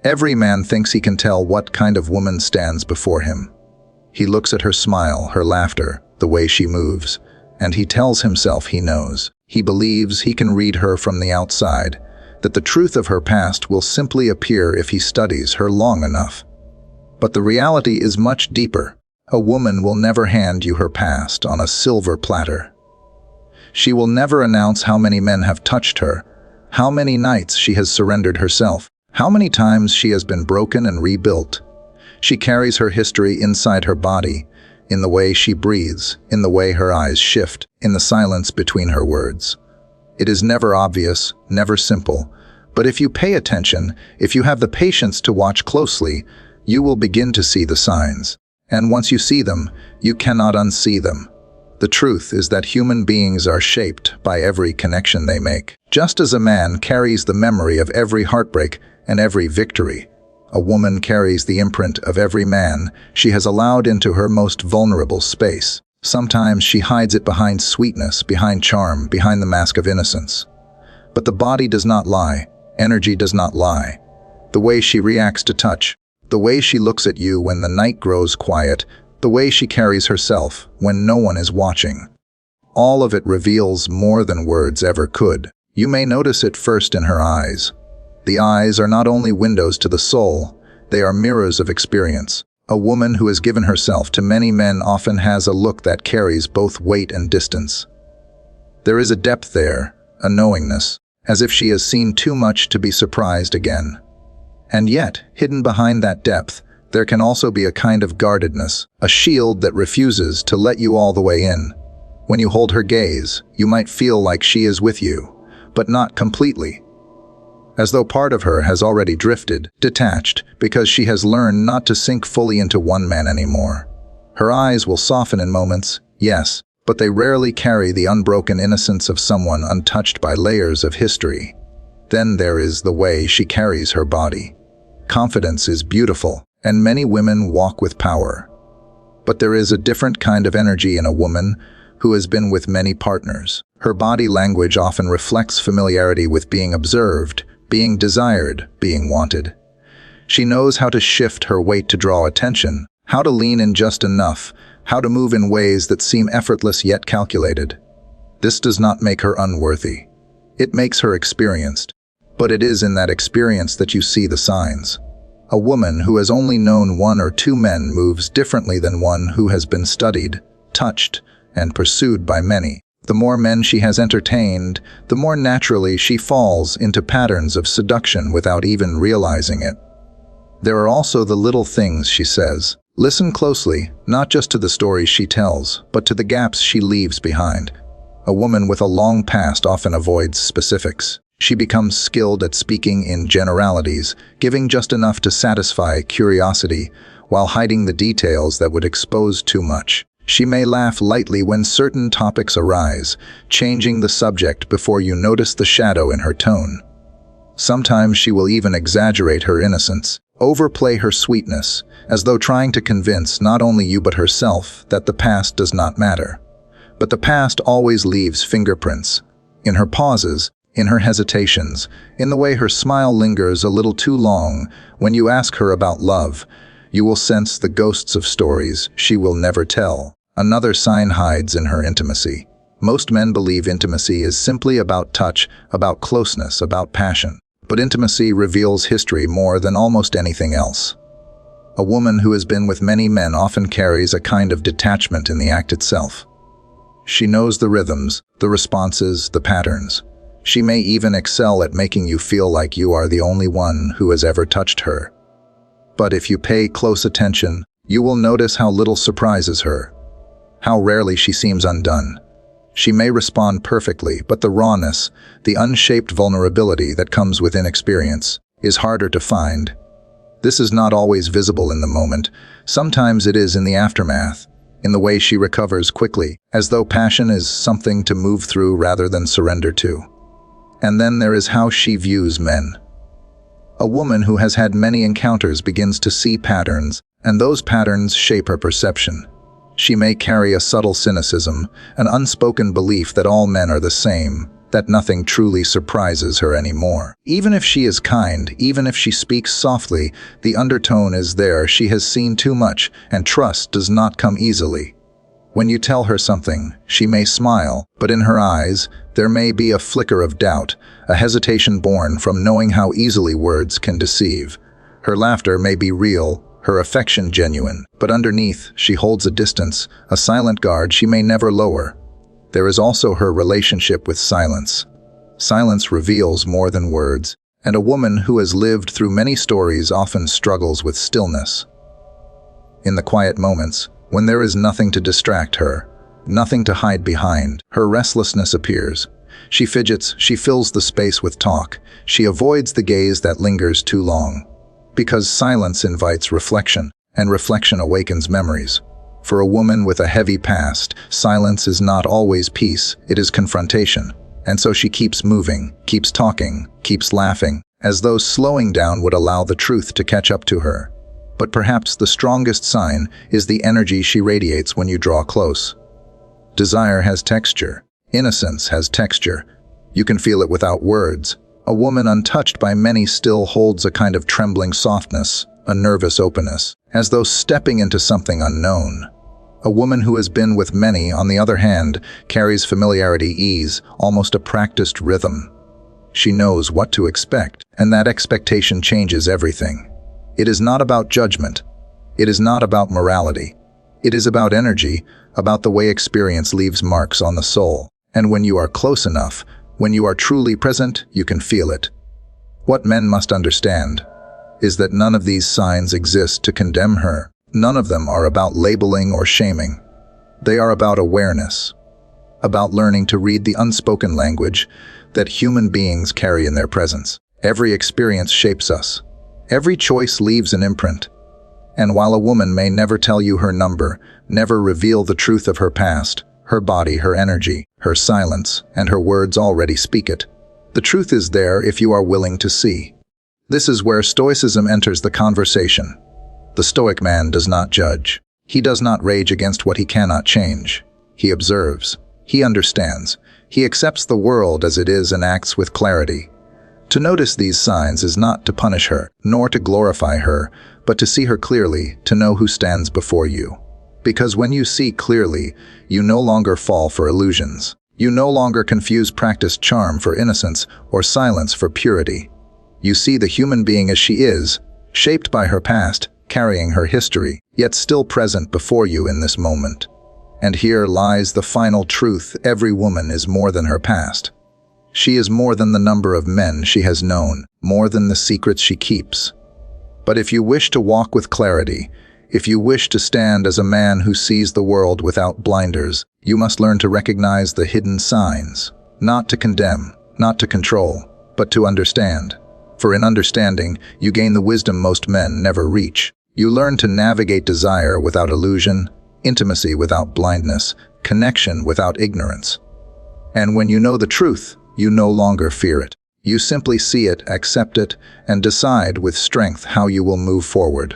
Every man thinks he can tell what kind of woman stands before him. He looks at her smile, her laughter, the way she moves, and he tells himself he knows. He believes he can read her from the outside, that the truth of her past will simply appear if he studies her long enough. But the reality is much deeper. A woman will never hand you her past on a silver platter. She will never announce how many men have touched her, how many nights she has surrendered herself, how many times she has been broken and rebuilt. She carries her history inside her body, in the way she breathes, in the way her eyes shift, in the silence between her words. It is never obvious, never simple, but if you pay attention, if you have the patience to watch closely, you will begin to see the signs. And once you see them, you cannot unsee them. The truth is that human beings are shaped by every connection they make. Just as a man carries the memory of every heartbreak and every victory, a woman carries the imprint of every man she has allowed into her most vulnerable space. Sometimes she hides it behind sweetness, behind charm, behind the mask of innocence. But the body does not lie. Energy does not lie. The way she reacts to touch, the way she looks at you when the night grows quiet, the way she carries herself when no one is watching. All of it reveals more than words ever could. You may notice it first in her eyes. The eyes are not only windows to the soul, they are mirrors of experience. A woman who has given herself to many men often has a look that carries both weight and distance. There is a depth there, a knowingness, as if she has seen too much to be surprised again. And yet, hidden behind that depth, there can also be a kind of guardedness, a shield that refuses to let you all the way in. When you hold her gaze, you might feel like she is with you, but not completely. As though part of her has already drifted, detached, because she has learned not to sink fully into one man anymore. Her eyes will soften in moments, yes, but they rarely carry the unbroken innocence of someone untouched by layers of history. Then there is the way she carries her body. Confidence is beautiful, and many women walk with power. But there is a different kind of energy in a woman who has been with many partners. Her body language often reflects familiarity with being observed, being desired, being wanted. She knows how to shift her weight to draw attention, how to lean in just enough, how to move in ways that seem effortless yet calculated. This does not make her unworthy. It makes her experienced. But it is in that experience that you see the signs. A woman who has only known one or two men moves differently than one who has been studied, touched, and pursued by many. The more men she has entertained, the more naturally she falls into patterns of seduction without even realizing it. There are also the little things she says. Listen closely, not just to the stories she tells, but to the gaps she leaves behind. A woman with a long past often avoids specifics. She becomes skilled at speaking in generalities, giving just enough to satisfy curiosity, while hiding the details that would expose too much. She may laugh lightly when certain topics arise, changing the subject before you notice the shadow in her tone. Sometimes she will even exaggerate her innocence, overplay her sweetness, as though trying to convince not only you but herself that the past does not matter. But the past always leaves fingerprints. In her pauses, in her hesitations, in the way her smile lingers a little too long. When you ask her about love, you will sense the ghosts of stories she will never tell. Another sign hides in her intimacy. Most men believe intimacy is simply about touch, about closeness, about passion. But intimacy reveals history more than almost anything else. A woman who has been with many men often carries a kind of detachment in the act itself. She knows the rhythms, the responses, the patterns. She may even excel at making you feel like you are the only one who has ever touched her. But if you pay close attention, you will notice how little surprises her, how rarely she seems undone. She may respond perfectly, but the rawness, the unshaped vulnerability that comes with inexperience, is harder to find. This is not always visible in the moment. Sometimes it is in the aftermath, in the way she recovers quickly, as though passion is something to move through rather than surrender to. And then there is how she views men. A woman who has had many encounters begins to see patterns, and those patterns shape her perception. She may carry a subtle cynicism, an unspoken belief that all men are the same, that nothing truly surprises her anymore. Even if she is kind, even if she speaks softly, the undertone is there. She has seen too much, and trust does not come easily. When you tell her something, she may smile, but in her eyes, there may be a flicker of doubt, a hesitation born from knowing how easily words can deceive. Her laughter may be real, her affection genuine, but underneath, she holds a distance, a silent guard she may never lower. There is also her relationship with silence. Silence reveals more than words, and a woman who has lived through many stories often struggles with stillness. In the quiet moments, when there is nothing to distract her, nothing to hide behind, her restlessness appears. She fidgets, she fills the space with talk, she avoids the gaze that lingers too long. Because silence invites reflection, and reflection awakens memories. For a woman with a heavy past, silence is not always peace, it is confrontation. And so she keeps moving, keeps talking, keeps laughing, as though slowing down would allow the truth to catch up to her. But perhaps the strongest sign is the energy she radiates when you draw close. Desire has texture. Innocence has texture. You can feel it without words. A woman untouched by many still holds a kind of trembling softness, a nervous openness, as though stepping into something unknown. A woman who has been with many, on the other hand, carries familiarity, ease, almost a practiced rhythm. She knows what to expect, and that expectation changes everything. It is not about judgment. It is not about morality. It is about energy, about the way experience leaves marks on the soul. And when you are close enough, when you are truly present, you can feel it. What men must understand is that none of these signs exist to condemn her. None of them are about labeling or shaming. They are about awareness, about learning to read the unspoken language that human beings carry in their presence. Every experience shapes us. Every choice leaves an imprint. And while a woman may never tell you her number, never reveal the truth of her past, her body, her energy, her silence, and her words already speak it. The truth is there if you are willing to see. This is where Stoicism enters the conversation. The Stoic man does not judge. He does not rage against what he cannot change. He observes. He understands. He accepts the world as it is and acts with clarity. To notice these signs is not to punish her, nor to glorify her, but to see her clearly, to know who stands before you. Because when you see clearly, you no longer fall for illusions. You no longer confuse practiced charm for innocence or silence for purity. You see the human being as she is, shaped by her past, carrying her history, yet still present before you in this moment. And here lies the final truth: every woman is more than her past. She is more than the number of men she has known, more than the secrets she keeps. But if you wish to walk with clarity, if you wish to stand as a man who sees the world without blinders, you must learn to recognize the hidden signs, not to condemn, not to control, but to understand. For in understanding, you gain the wisdom most men never reach. You learn to navigate desire without illusion, intimacy without blindness, connection without ignorance. And when you know the truth, you no longer fear it. You simply see it, accept it, and decide with strength how you will move forward.